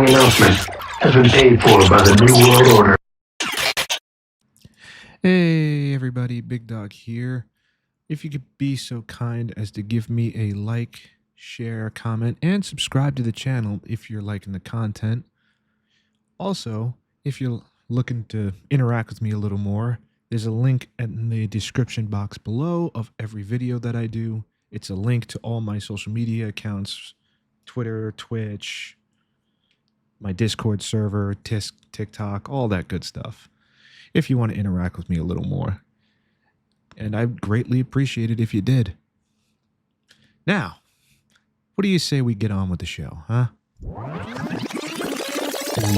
following announcement has been paid for by the New World Order. Hey everybody, Big Dog here. If you could be so kind as to give me a like, share, comment, and subscribe to the channel if you're liking the content. Also, if you're looking to interact with me a little more, there's a link in the description box below of every video that I do. It's a link to all my social media accounts, Twitter, Twitch, my Discord server, TikTok, all that good stuff, if you want to interact with me a little more. And I'd greatly appreciate it if you did. Now, what do you say we get on with the show, huh?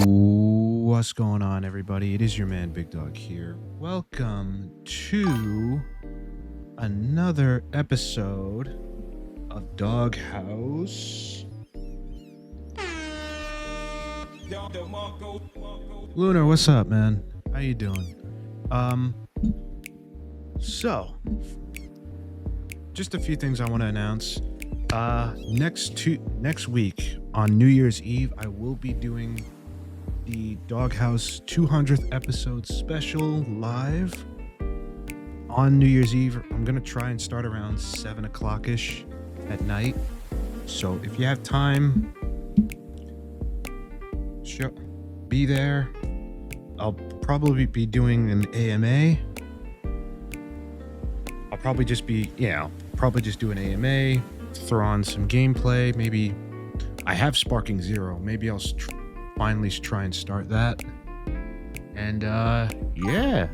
What's going on, everybody? It is your man, Big Dog here. Welcome to another episode of Doghouse. Lunar, what's up, man? How you doing? So, just a few things I want to announce. Next week on New Year's Eve, I will be doing the Doghouse 200th episode special live on New Year's Eve. I'm gonna try and start around 7 o'clock-ish at night. So if you have time, be there. I'll probably be doing an AMA. I'll probably just do an AMA, throw on some gameplay. Maybe I have Sparking Zero. Maybe I'll finally try and start that. And yeah.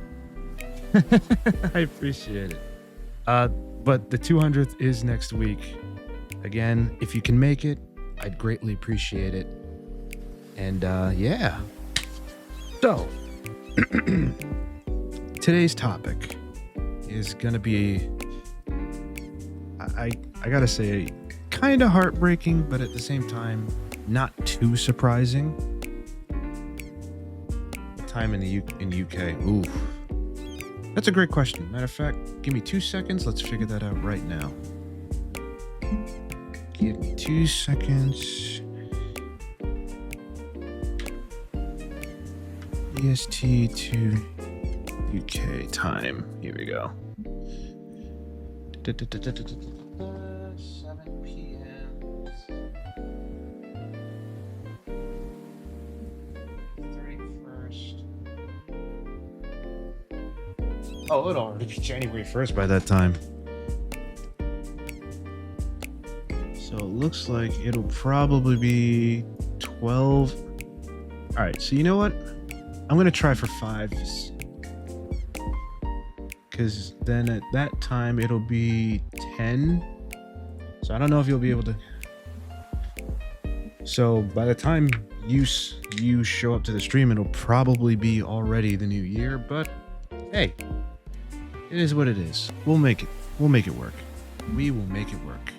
I appreciate it. But the 200th is next week. Again, if you can make it, I'd greatly appreciate it. And yeah. So, today's topic is gonna be, I gotta say, kind of heartbreaking, but at the same time, not too surprising. Time in the UK. Ooh, that's a great question. Matter of fact, give me 2 seconds. Let's figure that out right now. Give me 2 seconds. EST to UK time. Here we go. 7 p.m. 31st. Oh, it'll already be January 1st by that time. So it looks like it'll probably be 12. All right, so you know what? I'm going to try for 5. Because then at that time it'll be 10. So I don't know if you'll be able to. So by the time you show up to the stream, it'll probably be already the new year. But hey, it is what it is. We'll make it. We'll make it work. We will make it work.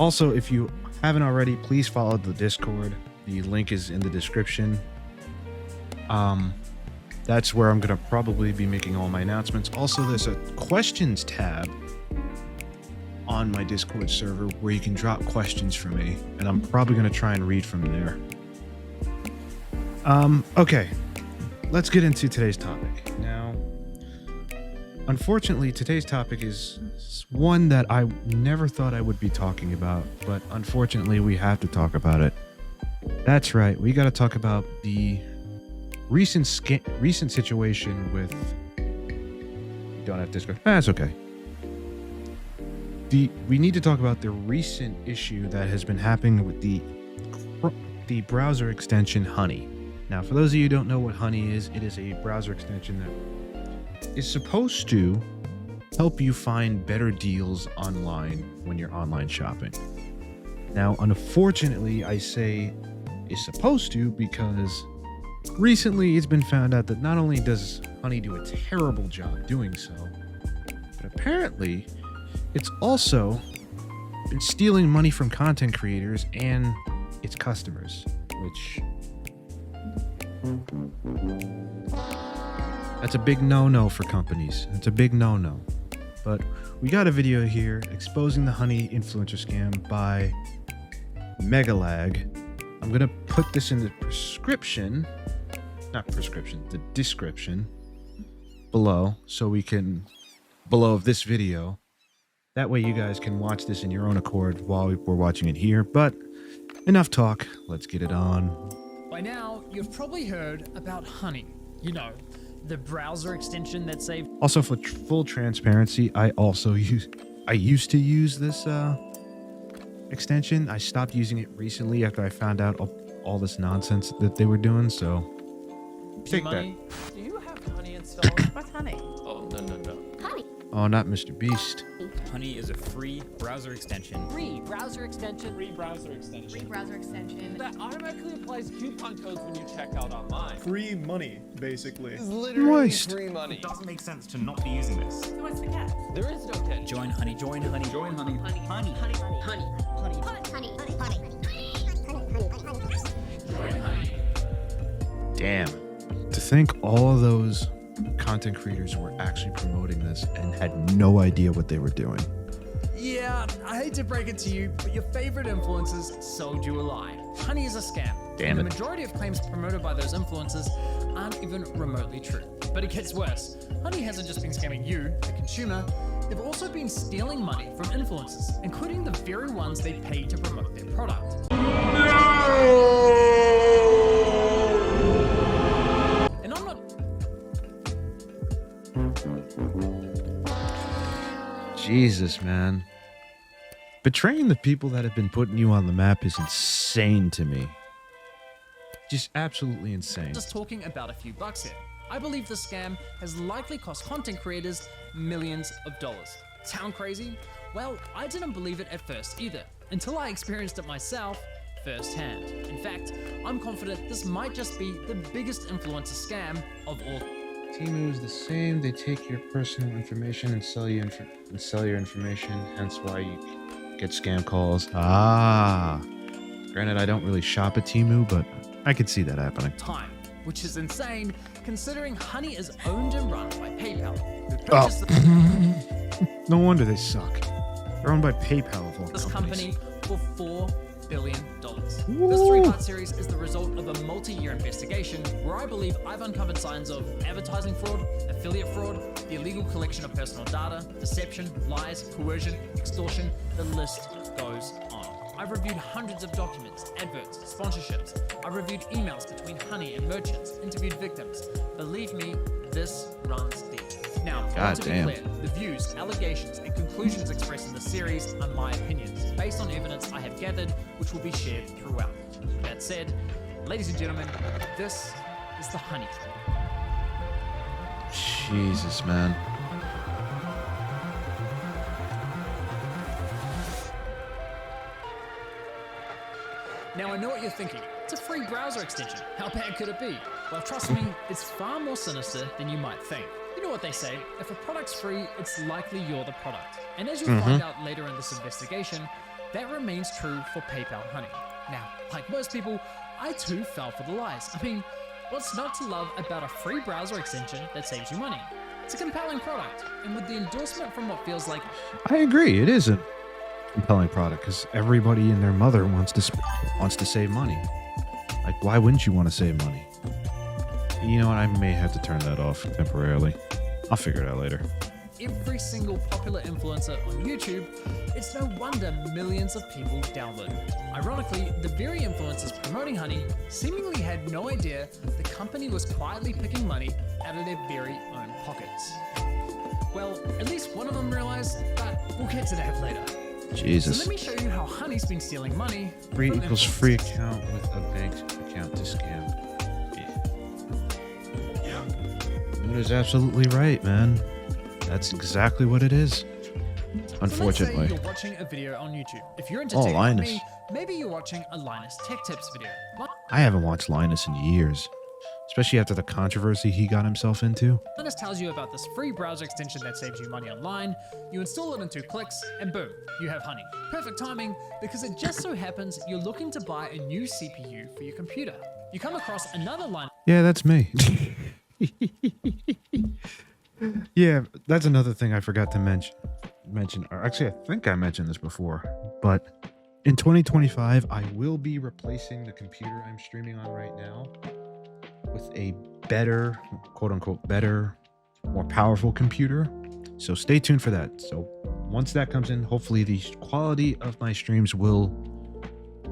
Also, if you haven't already, please follow the Discord. The link is in the description. That's where I'm going to probably be making all my announcements. Also, there's a questions tab on my Discord server where you can drop questions for me, and I'm probably going to try and read from there. Okay, let's get into today's topic. Now, unfortunately, today's topic is one that I never thought I would be talking about, but unfortunately, we have to talk about it. That's right, we got to talk about the recent situation with. You don't have Discord. That's okay. We need to talk about the recent issue that has been happening with the browser extension Honey. Now, for those of you who don't know what Honey is, it is a browser extension that is supposed to help you find better deals online when you're online shopping. Now, unfortunately, I say is supposed to because recently it's been found out that not only does Honey do a terrible job doing so, but apparently it's also been stealing money from content creators and its customers, which that's a big no-no for companies. It's a big no-no. But we got a video here exposing the Honey influencer scam by Megalag. I'm going to put this in the the description below, so we can, below of this video. That way you guys can watch this in your own accord while we're watching it here. But enough talk. Let's get it on. By now, you've probably heard about Honey. You know, the browser extension that saved... Also, for full transparency, I used to use this extension. I stopped using it recently after I found out all this nonsense that they were doing, so take money. that. Do you have Honey installed? What's Honey? Oh, no. Honey. Oh, not Mr. Beast. Honey is a free browser extension. Free browser extension. Free browser extension. Free browser extension. That automatically applies coupon codes when you check out online. Free money, basically. It's literally Moist. free money. It doesn't make sense to not be using this. So what's the catch? There is no catch. Join Honey, join Honey, join Honey. Honey. Honey. Honey. Honey. Honey. Honey. Honey. Honey. Honey. Damn. To think all of those content creators were actually promoting this and had no idea what they were doing. Yeah, I hate to break it to you, but your favorite influencers sold you a lie. Honey is a scam. Damn and it. the majority of claims promoted by those influencers aren't even remotely true. But it gets worse. Honey hasn't just been scamming you, the consumer. They've also been stealing money from influencers, including the very ones they pay to promote their product. And I'm not... Jesus, man. Betraying the people that have been putting you on the map is insane to me. Just absolutely insane. just talking about a few bucks here. I believe the scam has likely cost content creators millions of dollars. Sound crazy? Well, I didn't believe it at first either, until I experienced it myself firsthand. In fact, I'm confident this might just be the biggest influencer scam of all. Temu is the same. They take your personal information and sell your information. Hence why you get scam calls. Ah. Granted, I don't really shop at Temu, but I could see that happening. Time, which is insane considering Honey is owned and run by PayPal, who Oh. purchased No wonder they suck. They're owned by PayPal of all this companies. company for $4 billion. This Woo. three-part series is the result of a multi-year investigation where I believe I've uncovered signs of advertising fraud, affiliate fraud, the illegal collection of personal data, deception, lies, coercion, extortion, the list goes on. I've reviewed hundreds of documents, adverts, sponsorships. I've reviewed emails between Honey and merchants, interviewed victims. Believe me, this runs deep. Now, I want to be Goddamn. clear, the views, allegations, and conclusions expressed in the series are my opinions, based on evidence I have gathered, which will be shared throughout. That said, ladies and gentlemen, this is the Honey Trap. Jesus, man. Now I know what you're thinking. It's a free browser extension. How bad could it be? Well, trust me, it's far more sinister than you might think. You know what they say, if a product's free, it's likely you're the product. And as you'll find out later in this investigation, that remains true for PayPal Honey. Now, like most people, I too fell for the lies. I mean, what's not to love about a free browser extension that saves you money? It's a compelling product, and with the endorsement from what feels like I agree. It is a compelling product because everybody and their mother wants to save money. Like, why wouldn't you want to save money? You know what? I may have to turn that off temporarily. I'll figure it out later. every single popular influencer on YouTube, it's no wonder millions of people download it. Ironically, the very influencers promoting Honey seemingly had no idea the company was quietly picking money out of their very own pockets. Well, at least one of them realized, but we'll get to that later. Jesus. So let me show you how Honey's been stealing money. Free from equals influencers. free account with a bank account to scam. Yeah. That is absolutely right, man. That's exactly what it is. Unfortunately. So let's say you're watching a video on YouTube. If you're into Oh, tech like Linus. me, maybe you're watching a Linus Tech Tips video. I haven't watched Linus in years, especially after the controversy he got himself into. Linus tells you about this free browser extension that saves you money online. You install it in 2 clicks, and boom, you have Honey. Perfect timing, because it just so happens you're looking to buy a new CPU for your computer. You come across another line. Yeah, that's me. Yeah, that's another thing I forgot to mention. Or actually, I think I mentioned this before, but In 2025, I will be replacing the computer I'm streaming on right now with a better, quote unquote, better, more powerful computer. So stay tuned for that. So once that comes in, hopefully the quality of my streams will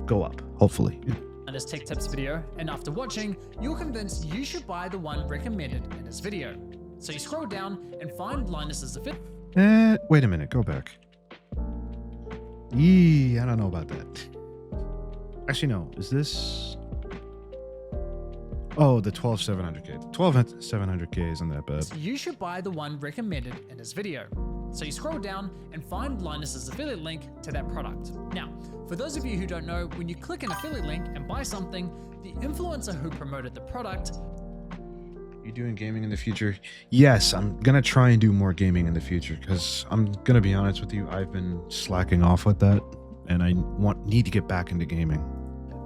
go up. Hopefully. in his tech tips video, and after watching, you're convinced you should buy the one recommended in his video. So you scroll down and find Linus's affiliate. Wait a minute. Go back. I don't know about that. Actually, no. Is this? Oh, the 12700K. 12700K isn't that bad. You should buy the one recommended in his video. So you scroll down and find Linus's affiliate link to that product. Now, for those of you who don't know, when you click an affiliate link and buy something, the influencer who promoted the product. You doing gaming in the future? Yes, I'm gonna try and do more gaming in the future because I'm gonna be honest with you, I've been slacking off with that, and I need to get back into gaming.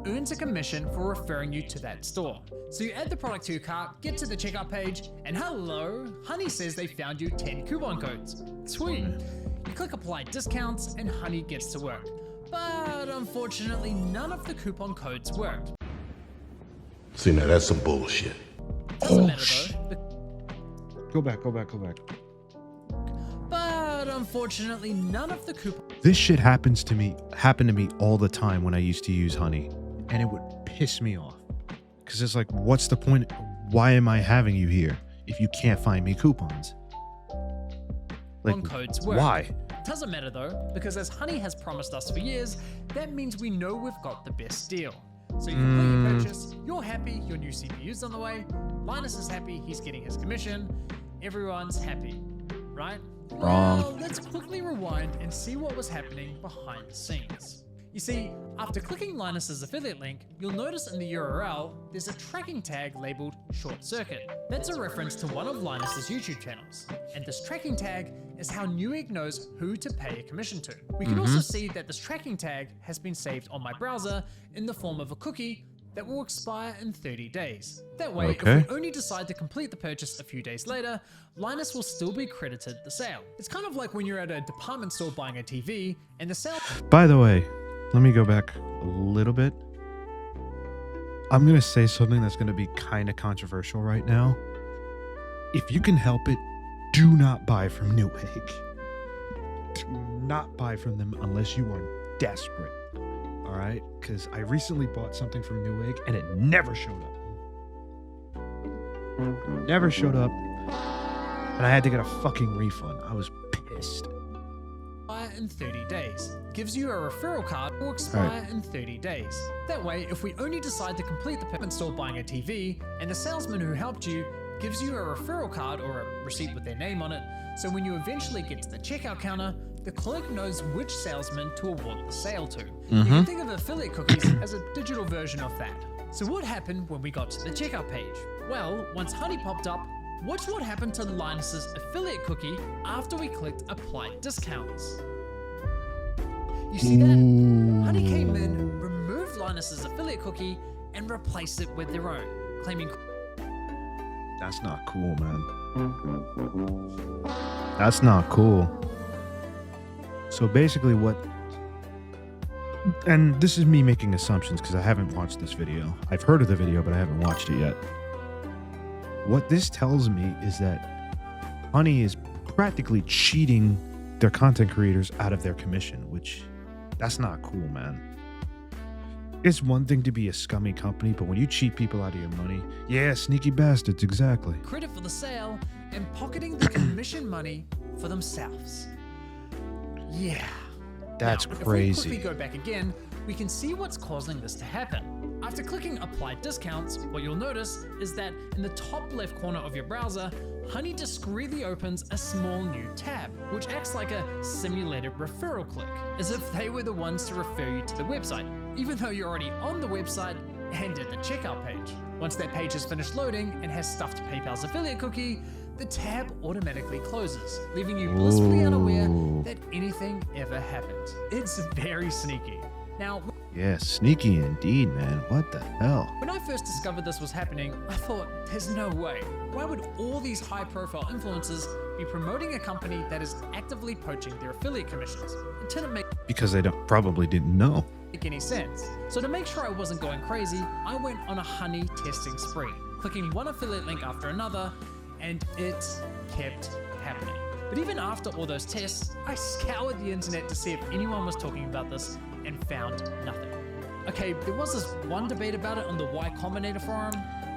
Earns a commission for referring you to that store. So you add the product to your cart, get to the checkout page, and hello, Honey says they found you 10 coupon codes. Sweet. You click apply discounts and Honey gets to work. But unfortunately, none of the coupon codes worked. See, now that's some bullshit. Doesn't matter though. Go back. But unfortunately, none of the coupon. This shit happened to me all the time when I used to use Honey, and it would piss me off. Because it's like, what's the point? Why am I having you here if you can't find me coupons? Like, Codes work. why? Doesn't matter though, because as Honey has promised us for years, that means we know we've got the best deal. So you complete your purchase, you're happy, your new CPU's on the way, Linus is happy, he's getting his commission, everyone's happy, right? Wrong. Well, let's quickly rewind and see what was happening behind the scenes. You see, after clicking Linus's affiliate link, you'll notice in the URL, there's a tracking tag labeled Short Circuit. That's a reference to one of Linus's YouTube channels. And this tracking tag is how Newegg knows who to pay a commission to. We can also see that this tracking tag has been saved on my browser in the form of a cookie that will expire in 30 days. That way, if we only decide to complete the purchase a few days later, Linus will still be credited the sale. It's kind of like when you're at a department store buying a TV and the sale. By the way, let me go back a little bit. I'm going to say something that's going to be kind of controversial right now. If you can help it, do not buy from Newegg. Do not buy from them unless you are desperate. All right? Because I recently bought something from Newegg and it never showed up. Never showed up. And I had to get a fucking refund. I was pissed. In 30 days. Gives you a referral card will expire in 30 days. That way, if we only decide to complete the payment store buying a TV, and the salesman who helped you gives you a referral card or a receipt with their name on it, so when you eventually get to the checkout counter, the clerk knows which salesman to award the sale to. You can think of affiliate cookies as a digital version of that. So what happened when we got to the checkout page? Well, once Honey popped up, watch what happened to Linus's affiliate cookie after we clicked apply discounts. You see that? Honey came in, removed Linus's affiliate cookie, and replaced it with their own, claiming. That's not cool, man. That's not cool. So basically and this is me making assumptions because I haven't watched this video. I've heard of the video, but I haven't watched it yet. What this tells me is that Honey is practically cheating their content creators out of their commission, which that's not cool, man. It's one thing to be a scummy company, but when you cheat people out of your money, yeah, sneaky bastards, exactly. Credit for the sale and pocketing the commission money for themselves. Yeah. That's now, crazy. If we quickly go back again, we can see what's causing this to happen. After clicking apply discounts, what you'll notice is that in the top left corner of your browser, Honey discreetly opens a small new tab, which acts like a simulated referral click, as if they were the ones to refer you to the website, even though you're already on the website and at the checkout page. Once that page is finished loading and has stuffed PayPal's affiliate cookie, the tab automatically closes, leaving you blissfully unaware that anything ever happened. It's very sneaky. Now, Yeah, sneaky indeed, man. What the hell? when I first discovered this was happening, I thought, there's no way. Why would all these high-profile influencers be promoting a company that is actively poaching their affiliate commissions? It didn't make Because they probably didn't know. any sense. So to make sure I wasn't going crazy, I went on a honey testing spree, clicking one affiliate link after another, and it kept happening. But even after all those tests, I scoured the internet to see if anyone was talking about this and found nothing. Okay, there was this one debate about it on the Y Combinator forum,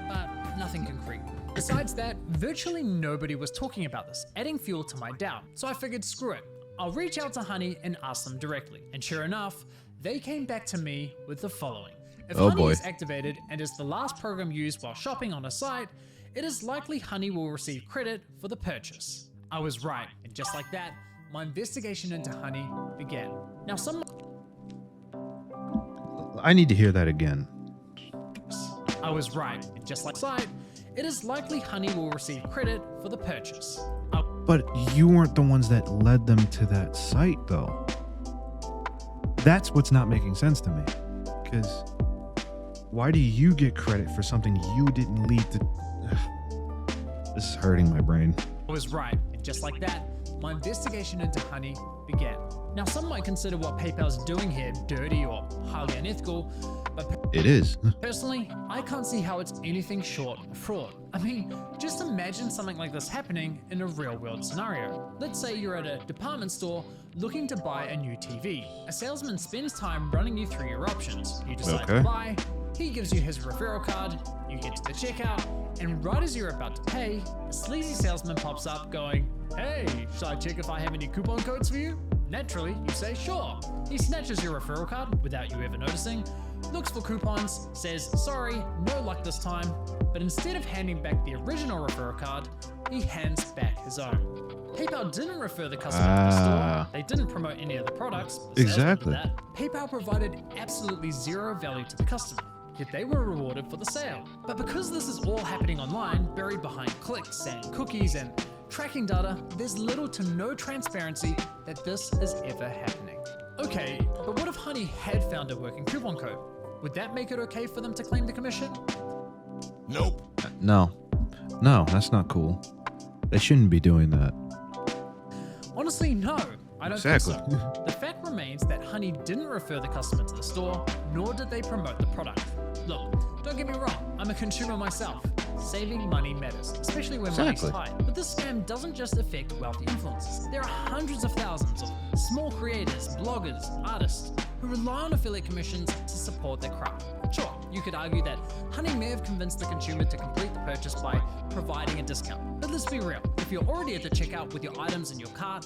but nothing concrete. Besides that, virtually nobody was talking about this, adding fuel to my doubt. So I figured, screw it. I'll reach out to Honey and ask them directly. And sure enough, they came back to me with the following. If Oh, Honey boy. is activated and is the last program used while shopping on a site, it is likely Honey will receive credit for the purchase. I was right, and just like that, my investigation into Honey began. Now I need to hear that again. I was right, and just like site, it is likely Honey will receive credit for the purchase. But you weren't the ones that led them to that site, though. That's what's not making sense to me. Because why do you get credit for something you didn't lead to? Ugh. This is hurting my brain. I was right, and just like that, my investigation into Honey began. Now, some might consider what PayPal's doing here dirty or highly unethical, but It is. personally, I can't see how it's anything short of fraud. I mean, just imagine something like this happening in a real-world scenario. Let's say you're at a department store looking to buy a new TV. A salesman spends time running you through your options. You decide to Okay. buy, he gives you his referral card, you get to the checkout, and right as you're about to pay, a sleazy salesman pops up going, "Hey, should I check if I have any coupon codes for you?" Naturally, you say sure. He snatches your referral card without you ever noticing, looks for coupons, says sorry, no luck this time, but instead of handing back the original referral card, he hands back his own. PayPal didn't refer the customer to the store. They didn't promote any of the products. The salesman did Exactly. that. PayPal provided absolutely zero value to the customer, yet they were rewarded for the sale. But because this is all happening online, buried behind clicks and cookies and tracking data, there's little to no transparency that this is ever happening. Okay, but what if Honey had found a working coupon code? Would that make it okay for them to claim the commission? No. No, that's not cool. They shouldn't be doing that. Honestly, no. I don't Exactly. think so. The fact remains that Honey didn't refer the customer to the store, nor did they promote the product. Look, don't get me wrong, I'm a consumer myself. Saving money matters, especially when Exactly. money's tight. But this scam doesn't just affect wealthy influencers. There are hundreds of thousands of small creators, bloggers, artists who rely on affiliate commissions to support their craft. Sure, you could argue that Honey may have convinced the consumer to complete the purchase by providing a discount. But let's be real, if you're already at the checkout with your items in your cart,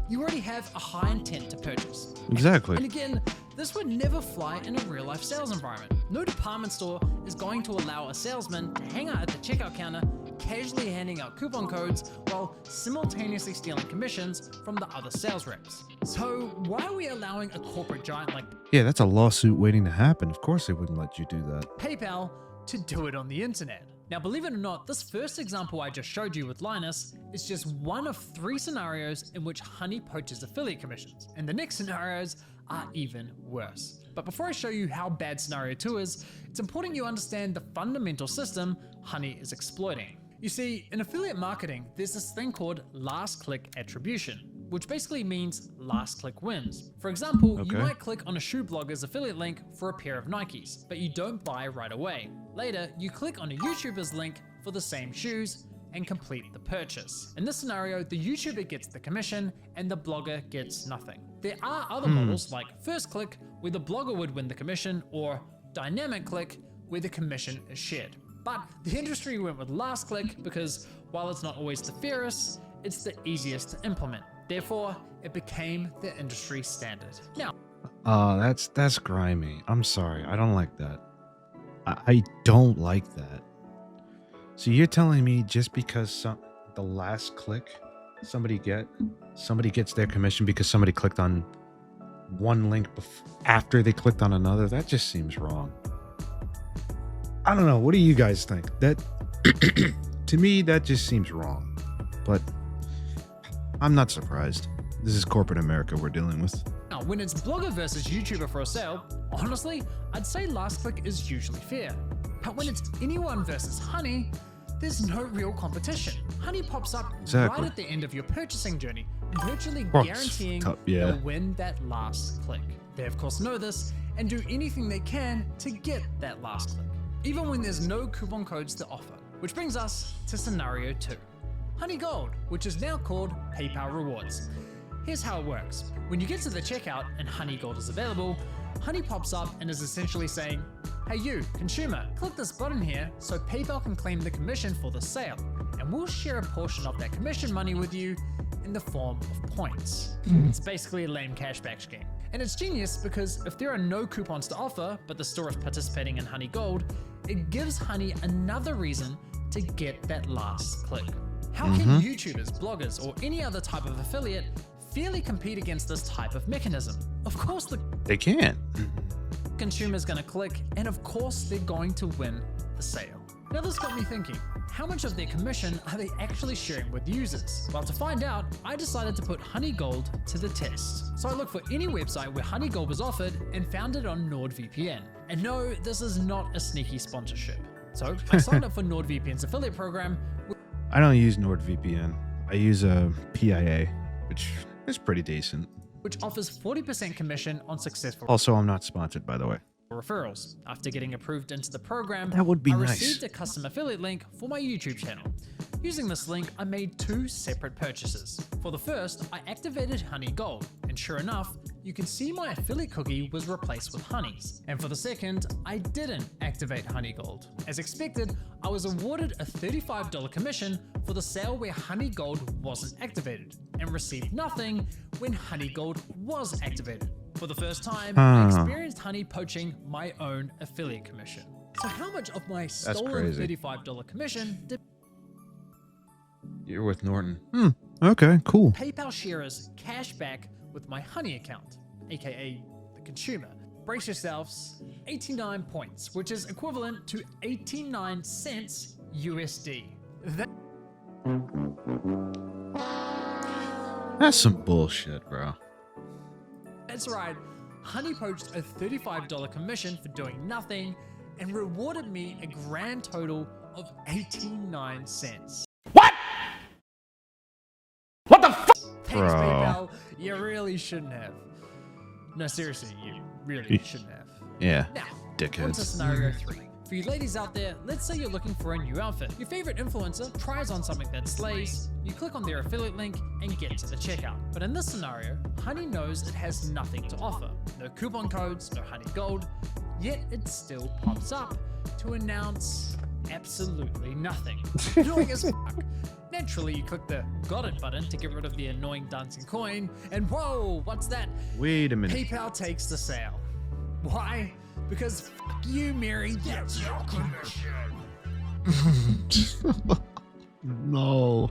you already have a high intent to purchase. Exactly. And again, this would never fly in a real-life sales environment. No department store is going to allow a salesman to hang out at the checkout counter, casually handing out coupon codes while simultaneously stealing commissions from the other sales reps. So why are we allowing a corporate giant like Yeah, that's a lawsuit waiting to happen. Of course they wouldn't let you do that. PayPal to do it on the internet? Now, believe it or not, this first example I just showed you with Linus is just one of 3 scenarios in which Honey poaches affiliate commissions, and the next scenarios are even worse. But before I show you how bad scenario 2 is, it's important you understand the fundamental system Honey is exploiting. You see, in affiliate marketing, there's this thing called last click attribution, which basically means last click wins. For example, you Okay. might click on a shoe blogger's affiliate link for a pair of Nikes, but you don't buy right away. Later, you click on a YouTuber's link for the same shoes and complete the purchase. In this scenario, the YouTuber gets the commission and the blogger gets nothing. There are other models like first click, where the blogger would win the commission, or dynamic click, where the commission is shared. But the industry went with last click because while it's not always the fairest, it's the easiest to implement. Therefore, it became the industry standard. Now, That's grimy. I'm sorry. I don't like that. I don't like that. So you're telling me just because the last click somebody gets their commission because somebody clicked on one link after they clicked on another? That just seems wrong. I don't know. What do you guys think? That to me, that just seems wrong. But I'm not surprised. This is corporate America we're dealing with. Now, when it's blogger versus YouTuber for a sale, honestly, I'd say last click is usually fair. But when it's anyone versus Honey, there's no real competition. Honey pops up Exactly. right at the end of your purchasing journey, virtually course. guaranteeing Yeah. you'll win that last click. They of course know this and do anything they can to get that last click, even when there's no coupon codes to offer. Which brings us to scenario 2. Honey Gold, which is now called PayPal Rewards. Here's how it works. When you get to the checkout and Honey Gold is available, Honey pops up and is essentially saying, hey you, consumer, click this button here so PayPal can claim the commission for the sale, and we'll share a portion of that commission money with you in the form of points. It's basically a lame cashback scheme. And it's genius because if there are no coupons to offer, but the store is participating in Honey Gold, it gives Honey another reason to get that last click. How can YouTubers, bloggers, or any other type of affiliate fairly compete against this type of mechanism? Of course the They can't. consumer's gonna click, and of course they're going to win the sale. Now this got me thinking, how much of their commission are they actually sharing with users? Well, to find out, I decided to put Honey Gold to the test. So I looked for any website where Honey Gold was offered and found it on NordVPN. And no, this is not a sneaky sponsorship. So I signed up for NordVPN's affiliate program, I don't use NordVPN. I use a PIA, which is pretty decent. which offers 40% commission on successful Also, I'm not sponsored, by the way. referrals. After getting approved into the program, That would be I nice. received a custom affiliate link for my YouTube channel. Using this link, I made 2 separate purchases. For the first, I activated Honey Gold, and sure enough, you can see my affiliate cookie was replaced with Honey's. And for the second, I didn't activate Honey Gold. As expected, I was awarded a $35 commission for the sale where Honey Gold wasn't activated, and received nothing when Honey Gold was activated. For the first time, I experienced Honey poaching my own affiliate commission. So how much of my stolen crazy. $35 commission did You're with Norton. Okay, cool. PayPal sharers cash back with my Honey account, aka the consumer? Brace yourselves, 89 points, which is equivalent to 89 cents USD. That's some bullshit, bro. That's right, Honey poached a $35 commission for doing nothing and rewarded me a grand total of 89 cents. Thanks, Bro. PayPal. You really shouldn't have. No, seriously, you really shouldn't have. Yeah, Now, on dickheads. to scenario 3. For you ladies out there, let's say you're looking for a new outfit. Your favorite influencer tries on something that slays, you click on their affiliate link and get to the checkout. But in this scenario, Honey knows it has nothing to offer. No coupon codes, no Honey Gold, yet it still pops up to announce absolutely nothing. Annoying as fuck. Naturally, you click the got it button to get rid of the annoying dancing coin, and whoa, what's that? Wait a minute. PayPal takes the sale. Why? Because fuck you, Mary, that's your commission. No.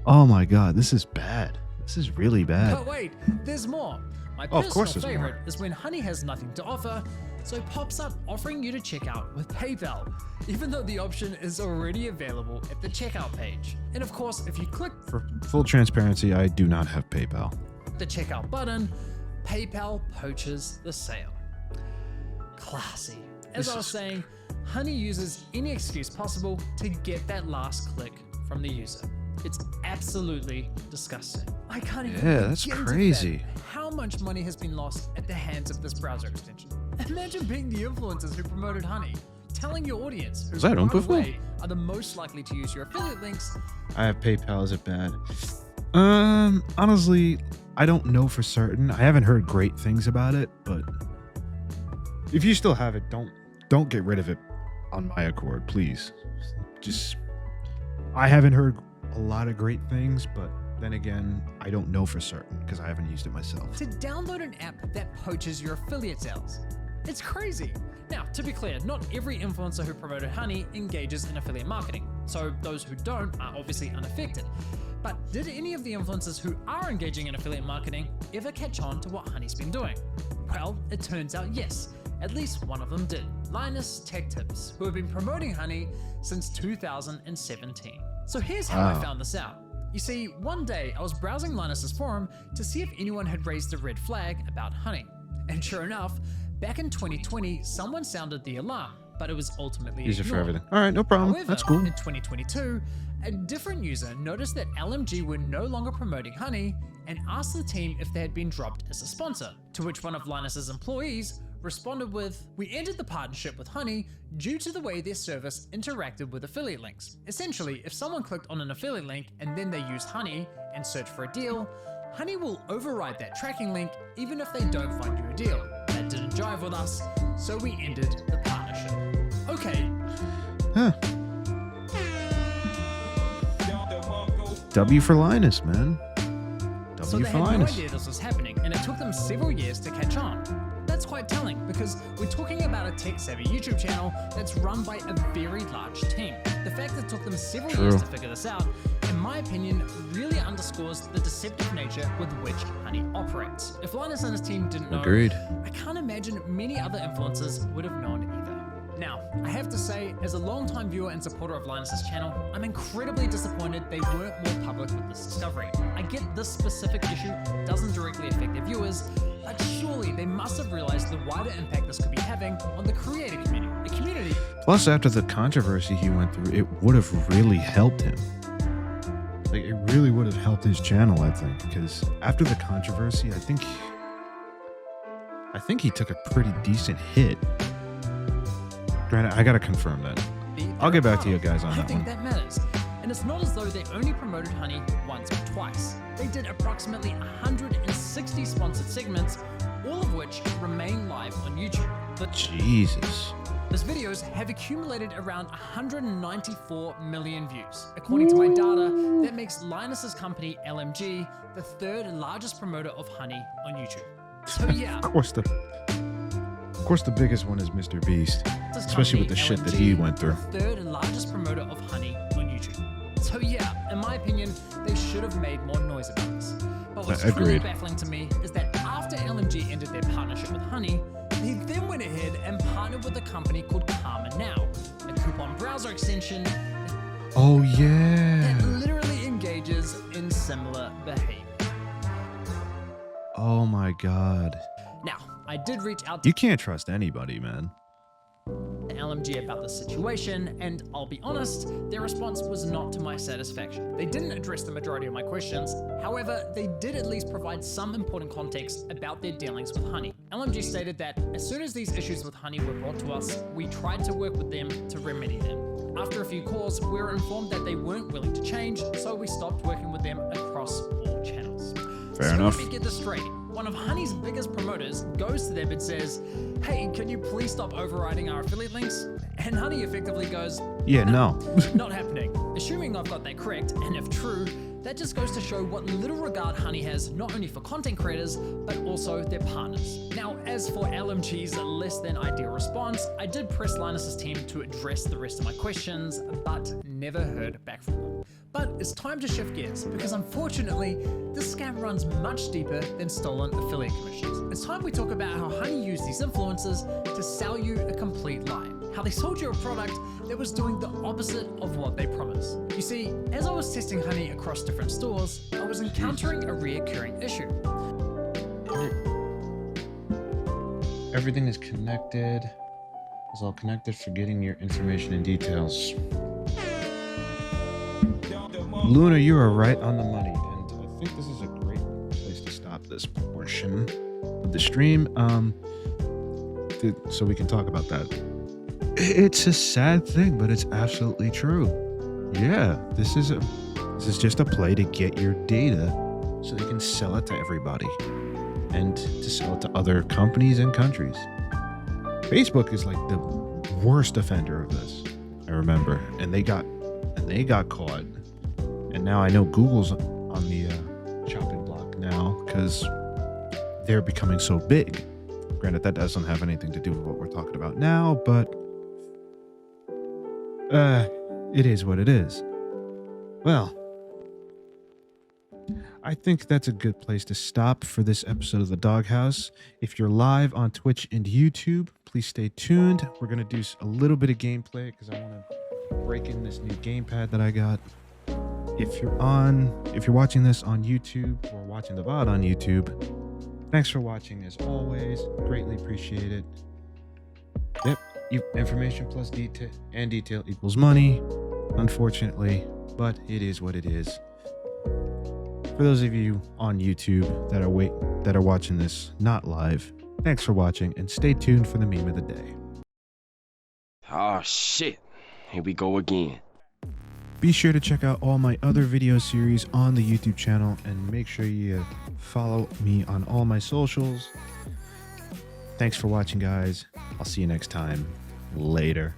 Oh my god, this is bad. This is really bad. But wait, there's more. My Oh, of personal course there's favorite more. is when Honey has nothing to offer, so it pops up offering you to check out with PayPal, even though the option is already available at the checkout page. And of course, if you click For full transparency, I do not have PayPal. the checkout button, PayPal poaches the sale. Classy. As I was saying, Honey uses any excuse possible to get that last click from the user. It's absolutely disgusting. I can't even Yeah, that's begin to crazy. fathom how much money has been lost at the hands of this browser extension. Imagine being the influencers who promoted Honey, telling your audience who, Was that by on the before? way, are the most likely to use your affiliate links. I have PayPal. Is it bad? Honestly, I don't know for certain. I haven't heard great things about it, but if you still have it, don't get rid of it on my accord, please. Just, I haven't heard a lot of great things, but then again, I don't know for certain because I haven't used it myself. To download an app that poaches your affiliate sales. It's crazy. Now, to be clear, not every influencer who promoted Honey engages in affiliate marketing, so those who don't are obviously unaffected. But did any of the influencers who are engaging in affiliate marketing ever catch on to what Honey's been doing? Well, it turns out yes, at least one of them did. Linus Tech Tips, who have been promoting Honey since 2017. So here's how I found this out. You see, one day I was browsing Linus's forum to see if anyone had raised a red flag about honey. And sure enough, back in 2020, someone sounded the alarm, but it was ultimately Use it for ignored. everything. All right, no problem. However, That's cool. in 2022, a different user noticed that LMG were no longer promoting honey and asked the team if they had been dropped as a sponsor, to which one of Linus's employees responded with, "We ended the partnership with Honey due to the way their service interacted with affiliate links. Essentially, if someone clicked on an affiliate link and then they used Honey and searched for a deal, Honey will override that tracking link even if they don't find you a deal. That didn't jive with us, so we ended the partnership." Okay. Huh. W for Linus, man. So W they for had no Linus. idea this was happening, and it took them several years to catch on. That's quite telling, because we're talking about a tech-savvy YouTube channel that's run by a very large team. The fact that it took them several years to figure this out, in my opinion, really underscores the deceptive nature with which Honey operates. If Linus and his team didn't know, Agreed. I can't imagine many other influencers would have known either. Now, I have to say, as a long-time viewer and supporter of Linus's channel, I'm incredibly disappointed they weren't more public with this discovery. I get this specific issue doesn't directly affect their viewers, but surely they must have realized the wider impact this could be having on the creator community. A community. Plus, after the controversy he went through, it would have really helped him. Like, it really would have helped his channel, I think, because after the controversy, I think he took a pretty decent hit. Granted, I gotta confirm that. I'll get back to you guys on I that think one. that matters. And it's not as though they only promoted Honey once or twice. They did approximately 160 sponsored segments, all of which remain live on YouTube. But Jesus. those videos have accumulated around 194 million views. According to my data, that makes Linus's company, LMG, the third largest promoter of Honey on YouTube. So yeah, Of course, the biggest one is Mr. Beast, especially with the shit that he went through. The third largest promoter of Honey on YouTube. So yeah, in my opinion, they should have made more noise about this. But what's truly Agreed. baffling to me is that after LMG ended their partnership with Honey, they then went ahead and partnered with a company called Karma Now, a coupon browser extension Oh, that yeah. literally engages in similar behavior. Oh, my God. Now, I did reach out to You can't trust anybody, man. LMG about the situation, and I'll be honest, their response was not to my satisfaction. They didn't address the majority of my questions, however, they did at least provide some important context about their dealings with Honey. LMG stated that as soon as these issues with Honey were brought to us, we tried to work with them to remedy them. After a few calls, we were informed that they weren't willing to change, so we stopped working with them across all channels. Fair enough. Let me get this straight. One of Honey's biggest promoters goes to them and says, "Hey, can you please stop overriding our affiliate links?" And Honey effectively goes, Yeah, no. "Not happening." Assuming I've got that correct, and if true, that just goes to show what little regard Honey has not only for content creators, but also their partners. Now, as for LMG's less than ideal response, I did press Linus's team to address the rest of my questions, but never heard back from them. But it's time to shift gears, because unfortunately, this scam runs much deeper than stolen affiliate commissions. It's time we talk about how Honey used these influencers to sell you a complete lie. How they sold you a product that was doing the opposite of what they promised. You see, as I was testing Honey across different stores, I was encountering a reoccurring issue. Everything is connected. It's all connected for getting your information and details. Luna, you are right on the money, and I think this is a great place to stop this portion of the stream, so we can talk about that. It's a sad thing, but it's absolutely true. Yeah, this is just a play to get your data so they can sell it to everybody and to sell it to other companies and countries. Facebook is like the worst offender of this, I remember, and they got caught. And now I know Google's on the chopping block now because they're becoming so big. Granted, that doesn't have anything to do with what we're talking about now, but it is what it is. Well, I think that's a good place to stop for this episode of The Doghouse. If you're live on Twitch and YouTube, please stay tuned. We're going to do a little bit of gameplay because I want to break in this new gamepad that I got. if you're watching this on YouTube or watching the VOD on YouTube, thanks for watching as always. Greatly appreciate it. Yep, information plus detail and detail equals money, unfortunately, but it is what it is. For those of you on YouTube that are watching this not live, thanks for watching and stay tuned for the meme of the day. Oh shit, here we go again. Be sure to check out all my other video series on the YouTube channel and make sure you follow me on all my socials. Thanks for watching, guys. I'll see you next time. Later.